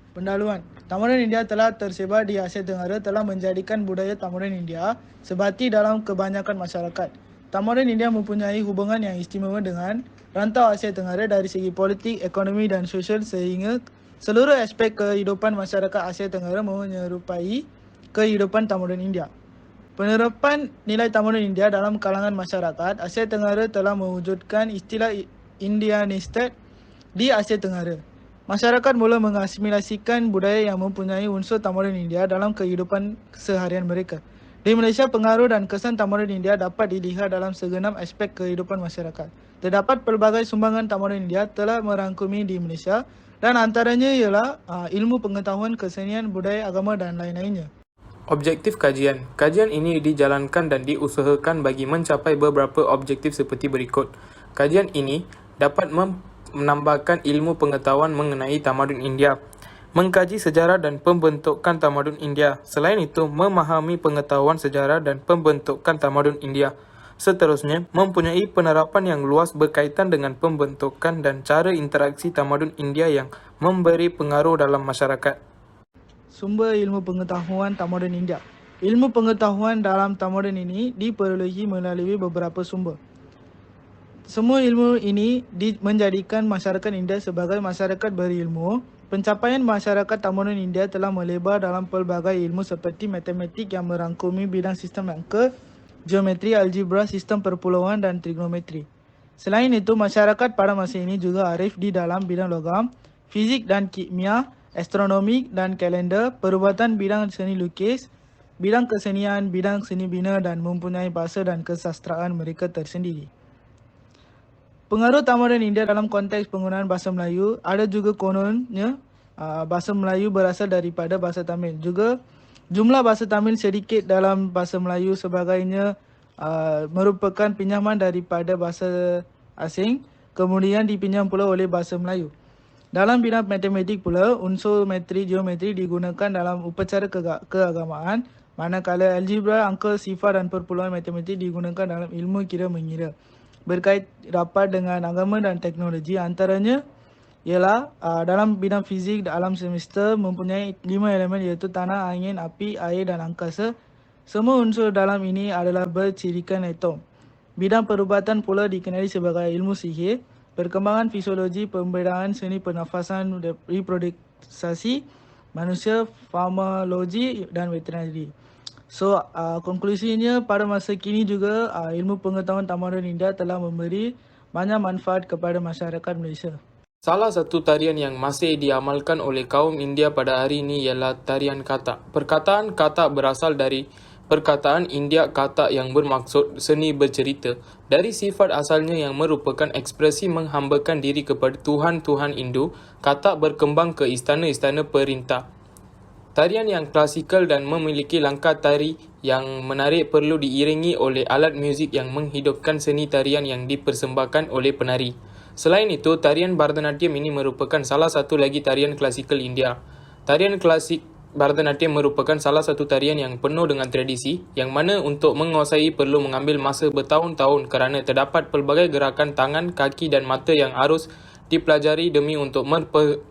Pendahuluan. Tamadun India telah tersebar di Asia Tenggara telah menjadikan budaya tamadun India sebati dalam kebanyakan masyarakat. Tamadun India mempunyai hubungan yang istimewa dengan rantau Asia Tenggara dari segi politik, ekonomi dan sosial sehingga seluruh aspek kehidupan masyarakat Asia Tenggara menyerupai kehidupan tamadun India. Penerapan nilai tamadun India dalam kalangan masyarakat Asia Tenggara telah mewujudkan istilah Indianistate di Asia Tenggara. Masyarakat mula mengasimilasikan budaya yang mempunyai unsur tamadun India dalam kehidupan seharian mereka. Di Malaysia, pengaruh dan kesan tamadun India dapat dilihat dalam segenap aspek kehidupan masyarakat. Terdapat pelbagai sumbangan tamadun India telah merangkumi di Malaysia dan antaranya ialah ilmu pengetahuan, kesenian, budaya, agama dan lain-lainnya. Objektif kajian. Kajian ini dijalankan dan diusahakan bagi mencapai beberapa objektif seperti berikut. Kajian ini dapat menambahkan ilmu pengetahuan mengenai tamadun India, mengkaji sejarah dan pembentukan tamadun India. Selain itu, memahami pengetahuan sejarah dan pembentukan tamadun India. Seterusnya, mempunyai penerapan yang luas berkaitan dengan pembentukan dan cara interaksi tamadun India yang memberi pengaruh dalam masyarakat. Sumber ilmu pengetahuan tamadun India. Ilmu pengetahuan dalam tamadun ini diperolehi melalui beberapa sumber. Semua ilmu ini menjadikan masyarakat India sebagai masyarakat berilmu. Pencapaian masyarakat tamadun India telah melebar dalam pelbagai ilmu seperti matematik yang merangkumi bidang sistem angka, geometri, algebra, sistem perpulauan dan trigonometri. Selain itu, masyarakat pada masa ini juga arif di dalam bidang logam, fizik dan kimia, astronomi dan kalender, perubatan bidang seni lukis, bidang kesenian, bidang seni bina dan mempunyai bahasa dan kesastraan mereka tersendiri. Pengaruh tamadun India dalam konteks penggunaan bahasa Melayu ada juga kononnya bahasa Melayu berasal daripada bahasa Tamil. Juga jumlah bahasa Tamil sedikit dalam bahasa Melayu sebagainya merupakan pinjaman daripada bahasa asing kemudian dipinjam pula oleh bahasa Melayu. Dalam bidang matematik pula, unsur geometri digunakan dalam upacara keagamaan, manakala algebra, angka, sifar dan perpuluhan matematik digunakan dalam ilmu kira mengira. Berkait rapat dengan agama dan teknologi, antaranya ialah dalam bidang fizik alam semesta mempunyai 5 elemen iaitu tanah, angin, api, air dan angkasa. Semua unsur dalam ini adalah bercirikan atom. Bidang perubatan pula dikenali sebagai ilmu sihir, perkembangan fisiologi, pembedaan seni pernafasan, reproduksi manusia, farmakologi dan veterinary. So, konklusinya pada masa kini juga ilmu pengetahuan tamadun India telah memberi banyak manfaat kepada masyarakat Malaysia. Salah satu tarian yang masih diamalkan oleh kaum India pada hari ini ialah tarian katak. Perkataan katak berasal dari perkataan India katak yang bermaksud seni bercerita. Dari sifat asalnya yang merupakan ekspresi menghambakan diri kepada Tuhan-Tuhan Hindu, katak berkembang ke istana-istana perintah. Tarian yang klasikal dan memiliki langkah tari yang menarik perlu diiringi oleh alat muzik yang menghidupkan seni tarian yang dipersembahkan oleh penari. Selain itu, tarian Bharatanatyam ini merupakan salah satu lagi tarian klasikal India. Tarian klasik Bharatanatyam merupakan salah satu tarian yang penuh dengan tradisi, yang mana untuk menguasai perlu mengambil masa bertahun-tahun kerana terdapat pelbagai gerakan tangan, kaki dan mata yang harus dipelajari demi untuk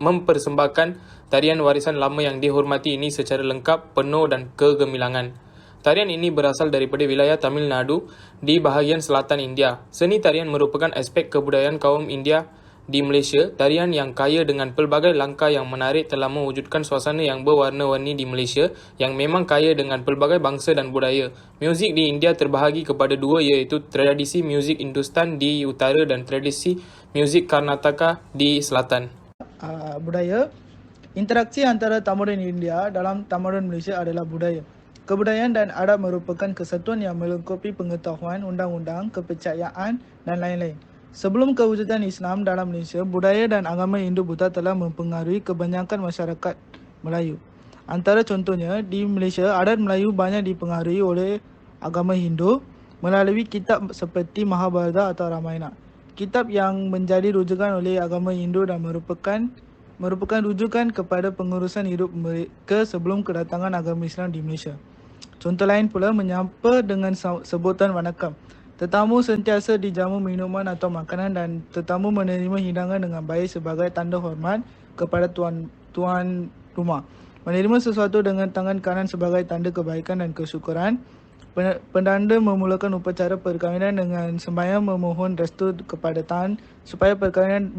mempersembahkan tarian warisan lama yang dihormati ini secara lengkap, penuh dan kegemilangan. Tarian ini berasal daripada wilayah Tamil Nadu di bahagian selatan India. Seni tarian merupakan aspek kebudayaan kaum India di Malaysia. Tarian yang kaya dengan pelbagai langkah yang menarik telah mewujudkan suasana yang berwarna-warni di Malaysia yang memang kaya dengan pelbagai bangsa dan budaya. Muzik di India terbahagi kepada dua iaitu tradisi muzik Hindustan di utara dan tradisi muzik Karnataka di selatan. Budaya. Interaksi antara tamadun India dalam tamadun Malaysia adalah budaya. Kebudayaan dan adab merupakan kesatuan yang melengkapi pengetahuan, undang-undang, kepercayaan dan lain-lain. Sebelum kewujudan Islam dalam Malaysia, budaya dan agama Hindu Buddha telah mempengaruhi kebanyakan masyarakat Melayu. Antara contohnya, di Malaysia, adat Melayu banyak dipengaruhi oleh agama Hindu melalui kitab seperti Mahabharata atau Ramayana. Kitab yang menjadi rujukan oleh agama Hindu dan merupakan rujukan kepada pengurusan hidup mereka sebelum kedatangan agama Islam di Malaysia. Contoh lain pula menyapa dengan sebutan wanakam. Tetamu sentiasa dijamu minuman atau makanan dan tetamu menerima hidangan dengan baik sebagai tanda hormat kepada tuan rumah. Menerima sesuatu dengan tangan kanan sebagai tanda kebaikan dan kesyukuran. Pendanda memulakan upacara perkahwinan dengan sembahyang memohon restu kepada Tan supaya perkahwinan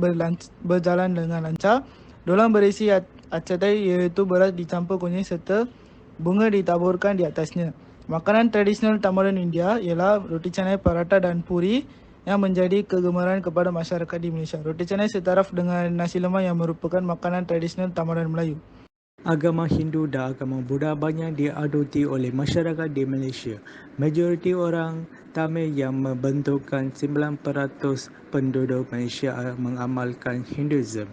berjalan dengan lancar. Dolang berisi acadai iaitu beras dicampur kunyit serta bunga ditaburkan di atasnya. Makanan tradisional tamadun India ialah roti canai, paratha dan puri yang menjadi kegemaran kepada masyarakat di Malaysia. Roti canai setaraf dengan nasi lemak yang merupakan makanan tradisional tamadun Melayu. Agama Hindu dan agama Buddha banyak diaduti oleh masyarakat di Malaysia. Majoriti orang Tamil yang membentukkan 9% penduduk Malaysia mengamalkan Hinduism.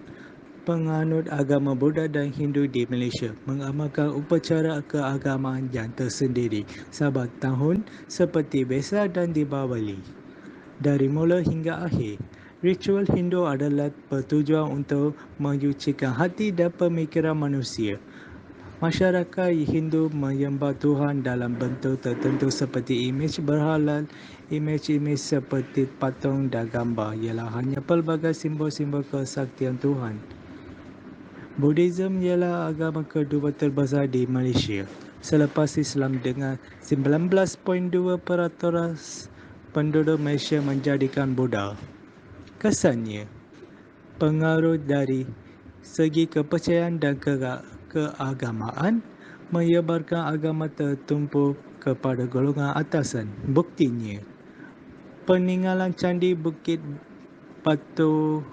Penganut agama Buddha dan Hindu di Malaysia mengamalkan upacara keagamaan yang tersendiri sahabat tahun seperti Vesak dan Deepavali. Dari mula hingga akhir, ritual Hindu adalah bertujuan untuk menyucikan hati dan pemikiran manusia. Masyarakat Hindu menyembah Tuhan dalam bentuk tertentu seperti imej berhala. Imej-imej seperti patung dan gambar ialah hanya pelbagai simbol-simbol kesaktian Tuhan. Buddhism ialah agama kedua terbesar di Malaysia selepas Islam dengan 19.2% penduduk Malaysia menjadikan Buddha. Kesannya, pengaruh dari segi kepercayaan dan keagamaan menyebarkan agama tertumpu kepada golongan atasan. Buktinya, peninggalan Candi Bukit Batu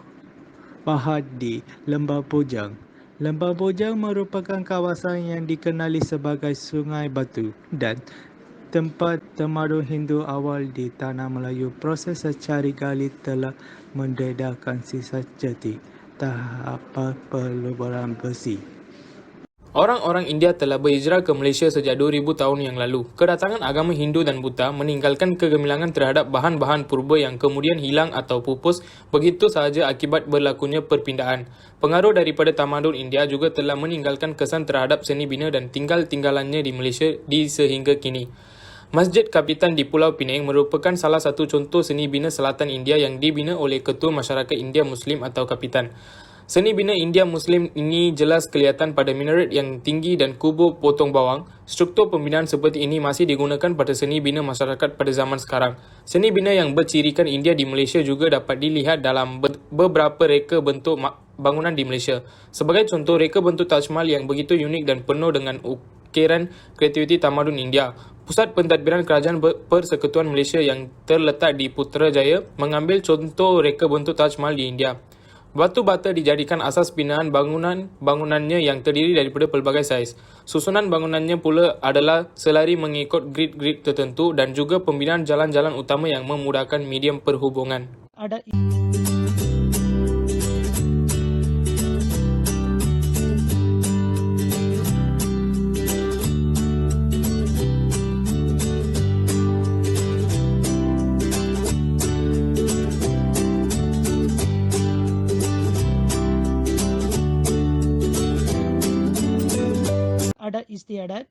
Pahat di Lembah Bojang. Lembah Bojang merupakan kawasan yang dikenali sebagai Sungai Batu dan tempat tamadun Hindu awal di Tanah Melayu. Proses secari gali telah mendedarkan sisa jati tahap peluburan besi. Orang-orang India telah berhijrah ke Malaysia sejak 2000 tahun yang lalu. Kedatangan agama Hindu dan Buddha meninggalkan kegemilangan terhadap bahan-bahan purba yang kemudian hilang atau pupus begitu sahaja akibat berlakunya perpindahan. Pengaruh daripada tamadun India juga telah meninggalkan kesan terhadap seni bina dan tinggal-tinggalannya di Malaysia di sehingga kini. Masjid Kapitan di Pulau Pinang merupakan salah satu contoh seni bina selatan India yang dibina oleh Ketua Masyarakat India Muslim atau Kapitan. Seni bina India Muslim ini jelas kelihatan pada minaret yang tinggi dan kubur potong bawang. Struktur pembinaan seperti ini masih digunakan pada seni bina masyarakat pada zaman sekarang. Seni bina yang bercirikan India di Malaysia juga dapat dilihat dalam beberapa reka bentuk bangunan di Malaysia. Sebagai contoh, reka bentuk Taj Mahal yang begitu unik dan penuh dengan ukiran kreativiti tamadun India. Pusat Pentadbiran Kerajaan Persekutuan Malaysia yang terletak di Putrajaya mengambil contoh reka bentuk Taj Mahal di India. Batu bata dijadikan asas binaan bangunannya yang terdiri daripada pelbagai saiz. Susunan bangunannya pula adalah selari mengikut grid-grid tertentu dan juga pembinaan jalan-jalan utama yang memudahkan medium perhubungan. Adat istiadat.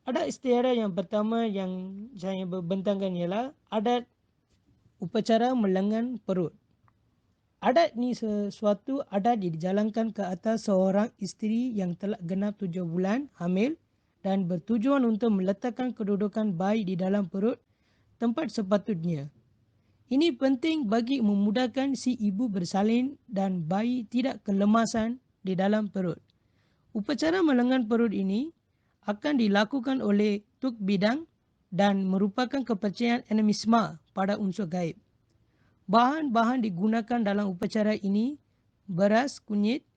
Adat istiadat yang pertama yang saya bentangkan ialah adat upacara melengan perut. Adat ni sesuatu adat dijalankan ke atas seorang isteri yang telah genap 7 bulan hamil dan bertujuan untuk meletakkan kedudukan bayi di dalam perut tempat sepatutnya. Ini penting bagi memudahkan si ibu bersalin dan bayi tidak kelemasan di dalam perut. Upacara melengan perut ini akan dilakukan oleh tuk bidang dan merupakan kepercayaan animisme pada unsur gaib. Bahan-bahan digunakan dalam upacara ini beras, kunyit,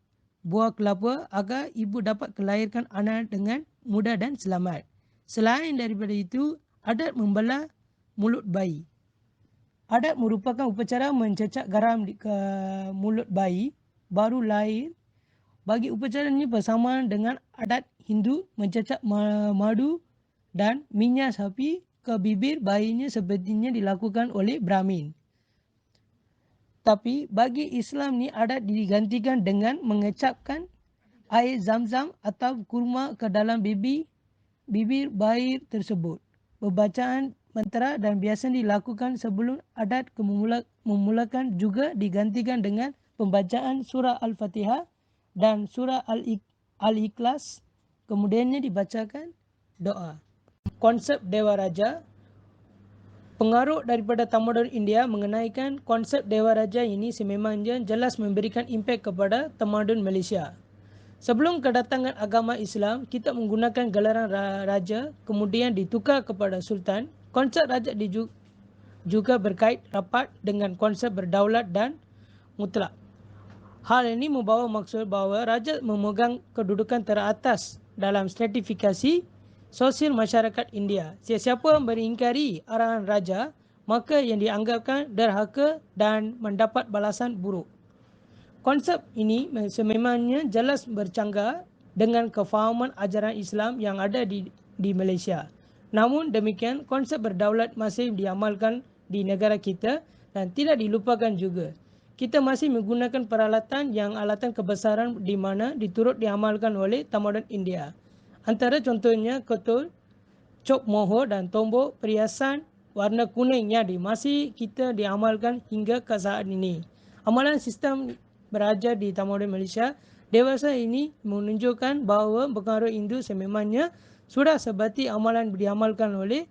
buah kelapa agar ibu dapat kelahirkan anak dengan mudah dan selamat. Selain daripada itu, adat membelah mulut bayi. Adat merupakan upacara mencecah garam ke mulut bayi baru lahir. Bagi upacara ini bersamaan dengan adat Hindu mencecah madu dan minyak sapi ke bibir bayinya sepertinya dilakukan oleh Brahmin. Tapi bagi Islam ni adat digantikan dengan mengecapkan air zam-zam atau kurma ke dalam bibir bayi tersebut. Pembacaan mantra dan biasa dilakukan sebelum adat memulakan juga digantikan dengan pembacaan surah Al-Fatihah dan surah Al-Ikhlas, kemudiannya dibacakan doa. Konsep Dewa Raja, pengaruh daripada tamadun India mengenaikan konsep Dewa Raja ini sememangnya jelas memberikan impak kepada tamadun Malaysia. Sebelum kedatangan agama Islam, kita menggunakan gelaran raja, kemudian ditukar kepada sultan. Konsep raja juga berkait rapat dengan konsep berdaulat dan mutlak. Hal ini membawa maksud bahawa raja memegang kedudukan teratas dalam stratifikasi sosial masyarakat India. Sesiapa yang mengingkari arahan raja, maka yang dianggapkan derhaka dan mendapat balasan buruk. Konsep ini sememangnya jelas bercanggah dengan kefahaman ajaran Islam yang ada di Malaysia. Namun demikian, konsep berdaulat masih diamalkan di negara kita dan tidak dilupakan juga. Kita masih menggunakan peralatan yang alatan kebesaran di mana diturut diamalkan oleh tamadun India. Antara contohnya ketul, cop mohor dan tombok perhiasan warna kuning yang masih kita diamalkan hingga ke saat ini. Amalan sistem beraja di tamadun Malaysia dewasa ini menunjukkan bahawa pengaruh Hindu sememangnya sudah seperti amalan diamalkan oleh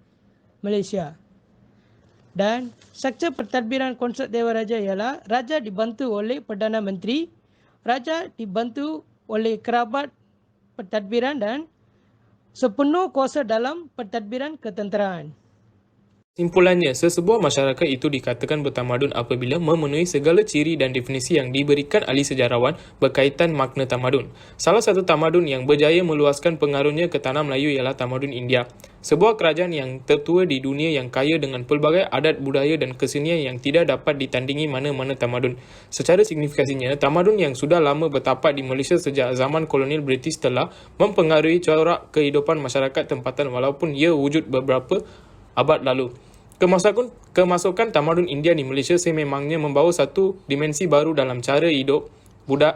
Malaysia. Dan struktur pentadbiran konsep Dewa Raja ialah raja dibantu oleh Perdana Menteri, raja dibantu oleh kerabat pentadbiran dan sepenuh kuasa dalam pentadbiran ketenteraan. Simpulannya, sesebuah masyarakat itu dikatakan bertamadun apabila memenuhi segala ciri dan definisi yang diberikan ahli sejarawan berkaitan makna tamadun. Salah satu tamadun yang berjaya meluaskan pengaruhnya ke tanah Melayu ialah tamadun India. Sebuah kerajaan yang tertua di dunia yang kaya dengan pelbagai adat budaya dan kesenian yang tidak dapat ditandingi mana-mana tamadun. Secara signifikasinya, tamadun yang sudah lama bertapak di Malaysia sejak zaman kolonial British telah mempengaruhi corak kehidupan masyarakat tempatan walaupun ia wujud beberapa abad lalu. Kemasukan tamadun India di Malaysia sememangnya membawa satu dimensi baru dalam cara hidup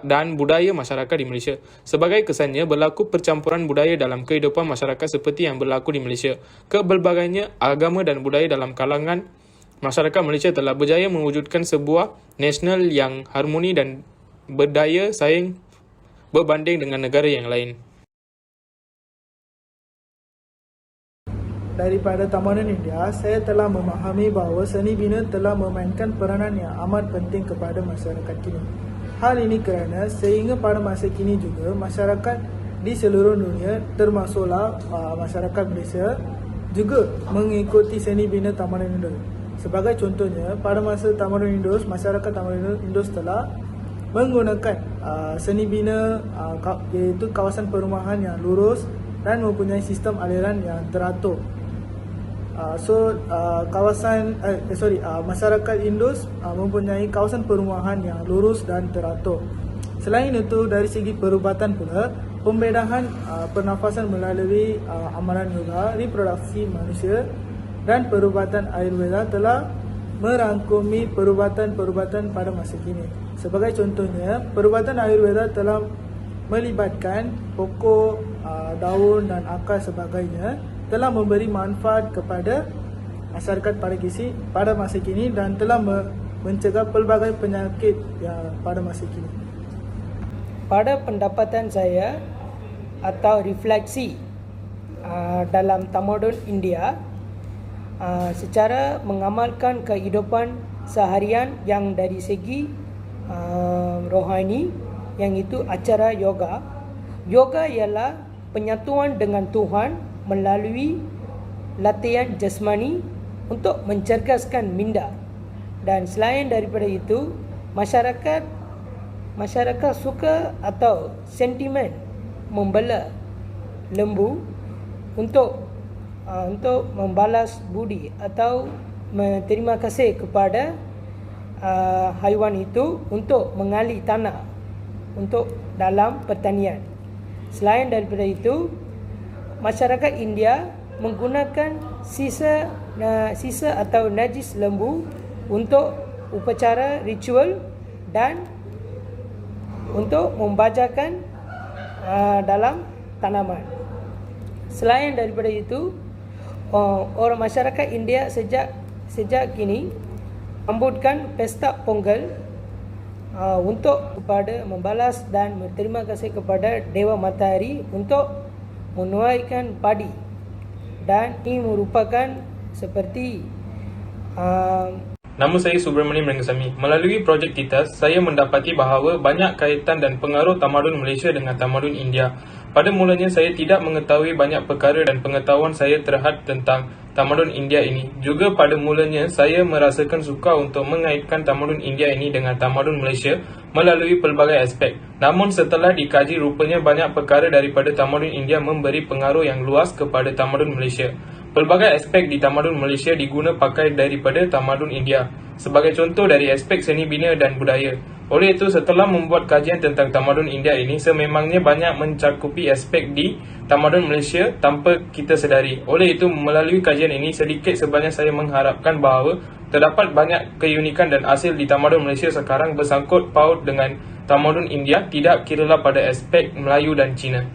dan budaya masyarakat di Malaysia. Sebagai kesannya, berlaku percampuran budaya dalam kehidupan masyarakat seperti yang berlaku di Malaysia. Keberbagannya agama dan budaya dalam kalangan masyarakat Malaysia telah berjaya mewujudkan sebuah nasional yang harmoni dan berdaya saing berbanding dengan negara yang lain. Daripada tamadun India, saya telah memahami bahawa seni bina telah memainkan peranan yang amat penting kepada masyarakat kini. Hal ini kerana sehingga pada masa kini juga masyarakat di seluruh dunia termasuklah masyarakat Malaysia juga mengikuti seni bina tamadun Indus. Sebagai contohnya, pada masa tamadun Indus, masyarakat tamadun Indus telah menggunakan seni bina iaitu kawasan perumahan yang lurus dan mempunyai sistem aliran yang teratur. Masyarakat Indus mempunyai kawasan perumahan yang lurus dan teratur. Selain itu, dari segi perubatan pula, pembedahan pernafasan melalui amalan yoga, reproduksi manusia dan perubatan Ayurveda telah merangkumi perubatan-perubatan pada masa kini. Sebagai contohnya, perubatan Ayurveda telah melibatkan pokok, daun dan akar sebagainya, telah memberi manfaat kepada masyarakat pada masa kini dan telah mencegah pelbagai penyakit yang pada masa kini. Pada pendapatan saya atau refleksi dalam tamadun India, secara mengamalkan kehidupan seharian yang dari segi rohani, yang itu acara yoga. Yoga ialah penyatuan dengan Tuhan melalui latihan jasmani untuk mencerdaskan minda. Dan selain daripada itu, masyarakat suka atau sentimen membela lembu untuk membalas budi atau berterima kasih kepada haiwan itu untuk mengali tanah untuk dalam pertanian. Selain daripada itu, masyarakat India menggunakan sisa atau najis lembu untuk upacara ritual dan untuk membajakan dalam tanaman. Selain daripada itu, orang masyarakat India sejak kini sambutkan pesta Pongal untuk kepada membalas dan berterima kasih kepada Dewa Matahari untuk menuaikan padi, dan ini merupakan seperti Nama saya Subramaniam Rangasamy. Melalui projek kita, saya mendapati bahawa banyak kaitan dan pengaruh tamadun Malaysia dengan tamadun India. Pada mulanya saya tidak mengetahui banyak perkara dan pengetahuan saya terhad tentang tamadun India ini. Juga pada mulanya saya merasakan suka untuk mengaitkan tamadun India ini dengan tamadun Malaysia melalui pelbagai aspek. Namun setelah dikaji, rupanya banyak perkara daripada tamadun India memberi pengaruh yang luas kepada tamadun Malaysia. Pelbagai aspek di tamadun Malaysia diguna pakai daripada tamadun India. Sebagai contoh dari aspek seni bina dan budaya. Oleh itu, setelah membuat kajian tentang tamadun India ini, sememangnya banyak mencakupi aspek di tamadun Malaysia tanpa kita sedari. Oleh itu, melalui kajian ini, sedikit sebanyak saya mengharapkan bahawa terdapat banyak keunikan dan asal di tamadun Malaysia sekarang bersangkut paut dengan tamadun India, tidak kiralah pada aspek Melayu dan Cina.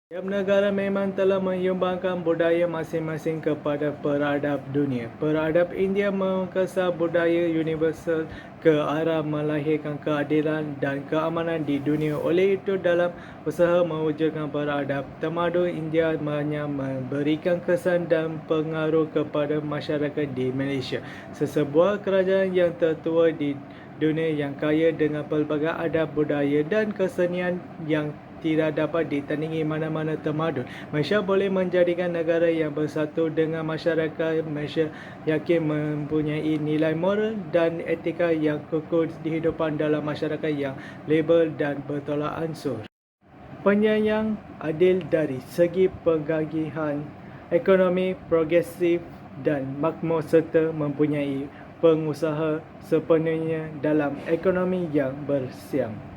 Setiap negara memang telah menyumbangkan budaya masing-masing kepada peradab dunia. Peradab India mengesan budaya universal ke arah melahirkan keadilan dan keamanan di dunia. Oleh itu, dalam usaha mewujudkan peradab, tamadun India banyak memberikan kesan dan pengaruh kepada masyarakat di Malaysia. Sesebuah kerajaan yang tertua di dunia yang kaya dengan pelbagai adab budaya dan kesenian yang tidak dapat ditandingi mana-mana tamadun. Malaysia boleh menjadikan negara yang bersatu dengan masyarakat. Malaysia yakin mempunyai nilai moral dan etika yang kukuh di hidupan dalam masyarakat yang label dan bertolak ansur. Penyayang adil dari segi penggagihan ekonomi progresif dan makmur serta mempunyai pengusaha sepenuhnya dalam ekonomi yang bersiam.